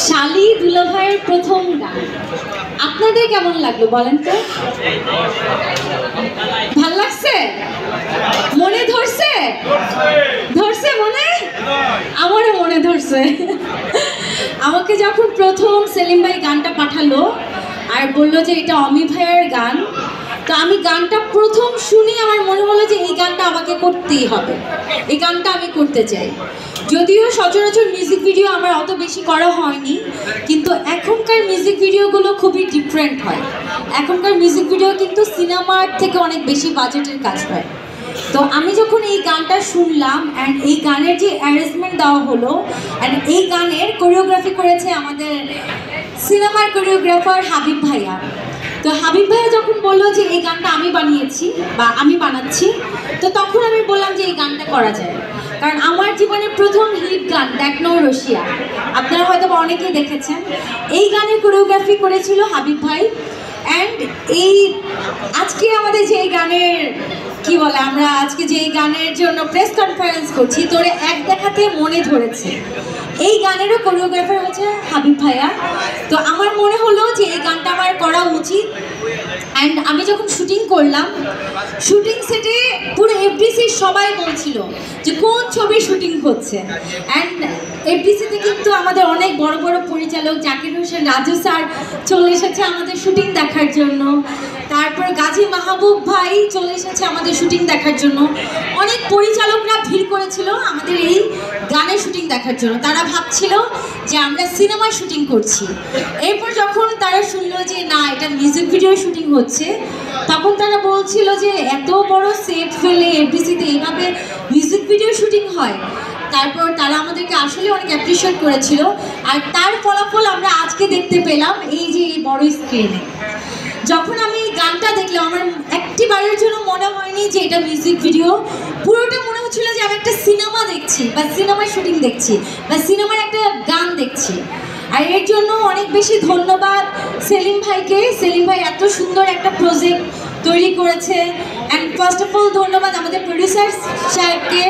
শালি দুলাভাইয়ের প্রথম গান আপনাদের কেমন লাগলো বলেন তো? ভাল লাগছে? মনে ধরছে? ধরছে মনে? আমারও মনে ধরছে। আমাকে যখন প্রথম সেলিম ভাই গানটা পাঠালো আর বললো যে এটা অমি ভাইয়ের গান, তো আমি গানটা প্রথম শুনি আমার মনে হলো যে এই গানটা আমাকে করতেই হবে, এই গানটা আমি করতে চাই। যদিও সচরাচর মিউজিক ভিডিও আমার অত বেশি করা হয়নি, কিন্তু এখনকার মিউজিক ভিডিওগুলো খুবই ডিফারেন্ট হয়। এখনকার মিউজিক ভিডিও কিন্তু সিনেমার থেকে অনেক বেশি বাজেটের কাজ হয়। তো আমি যখন এই গানটা শুনলাম অ্যান্ড এই গানের যে অ্যারেঞ্জমেন্ট দেওয়া হলো অ্যান্ড এই গানের কোরিওগ্রাফি করেছে আমাদের সিনেমার কোরিওগ্রাফার হাবিব ভাইয়া। তো হাবিব ভাইয়া যখন বললো যে এই গানটা আমি বানিয়েছি বা আমি বানাচ্ছি, তো তখন আমি বললাম যে এই গানটা করা যায়। কারণ আমার জীবনের প্রথম হিট গান দেখ নও রসিয়া, আপনারা হয়তো অনেকেই দেখেছেন। এই গানের কোরিওগ্রাফি করেছিল হাবিব ভাই। অ্যান্ড এই আজকে আমাদের যে গানের কি বলে, আমরা আজকে যে গানের জন্য প্রেস কনফারেন্স করছি, তোরে এক দেখাতে মনে ধরেছে, এই গানেরও কোরিওগ্রাফার হচ্ছে হাবিব ভাইয়া। তো আমার মনে হলো যে এই গানটা আমার করা উচিত। অ্যান্ড আমি যখন শুটিং করলাম, শুটিং সেটে পুরো এফডিসির সবাই বলছিল যে কোন ছবির শুটিং হচ্ছে। অ্যান্ড এফডিসিতে কিন্তু আমাদের অনেক বড় বড় পরিচালক জাকির হোসেন রাজু স্যার চলে এসেছে আমাদের শুটিং দেখার জন্য। তারপর গাজী মাহবুব ভাই চলে এসেছে আমাদের শুটিং দেখার জন্য। অনেক পরিচালকরা ভিড় করেছিল আমাদের এই গানের শুটিং দেখার জন্য। তারা ভাবছিল যে আমরা সিনেমায় শুটিং করছি। এরপর যখন তারা শুনলো যে না, এটা মিউজিক ভিডিও শুটিং হচ্ছে, তখন তারা বলছিল যে এত বড় সেট ফেলে এফডিসিতে এইভাবে মিউজিক ভিডিও শুটিং হয়। তারপর তারা আমাদেরকে আসলে অনেক অ্যাপ্রিশিয়েট করেছিল। আর তার ফলাফল আমরা আজকে দেখতে পেলাম এই যে এই বড় স্ক্রিনে। যখন আমি এই গানটা দেখলাম, আমার একটি বারের জন্য মনে হয়নি যে এটা মিউজিক ভিডিও। পুরোটা মনে হচ্ছিল যে আমি একটা সিনেমা দেখছি বা সিনেমার শুটিং দেখছি বা সিনেমার একটা গান দেখছি। আর এর জন্য অনেক বেশি ধন্যবাদ সেলিম ভাইকে। সেলিম ভাই এত সুন্দর একটা প্রজেক্ট তৈরি করেছে। অ্যান্ড ফার্স্ট অফ অল ধন্যবাদ আমাদের প্রডিউসার সাহেবকে।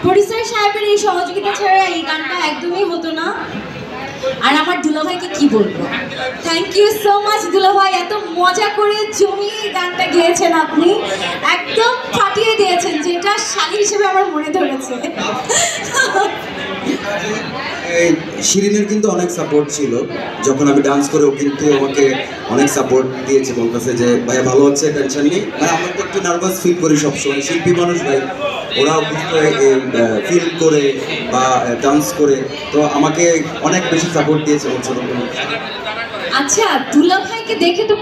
প্রডিউসার সাহেবের এই সহযোগিতা ছাড়া এই গানটা একদমই হতো না। আর আমার দুলাভাইকে কি বলবো, থ্যাংক ইউ সো মাচ দুলাভাই, এত মজা করে জমিয়ে গানটা গেয়েছেন আপনি, একদম ফাটিয়ে দিয়েছেন, যেটা শালী হিসেবে আমার মনে ধরেছে। শিরিনের কিন্তু অনেক সাপোর্ট ছিল, যখন আমি ডান্স করেও কিন্তু আমাকে অনেক সাপোর্ট দিয়েছে, বলতেছে যে ভাইয়া ভালো হচ্ছে, টেনশন নেই। ভাই আমরা তো একটু নার্ভাস ফিল করি সবসময়, শিল্পী মানুষ ভাই, ওরাও ফিল করে বা ডান্স করে, তো আমাকে অনেক বেশি সাপোর্ট দিয়েছে। আচ্ছা, দুলাভাইকে দেখে তো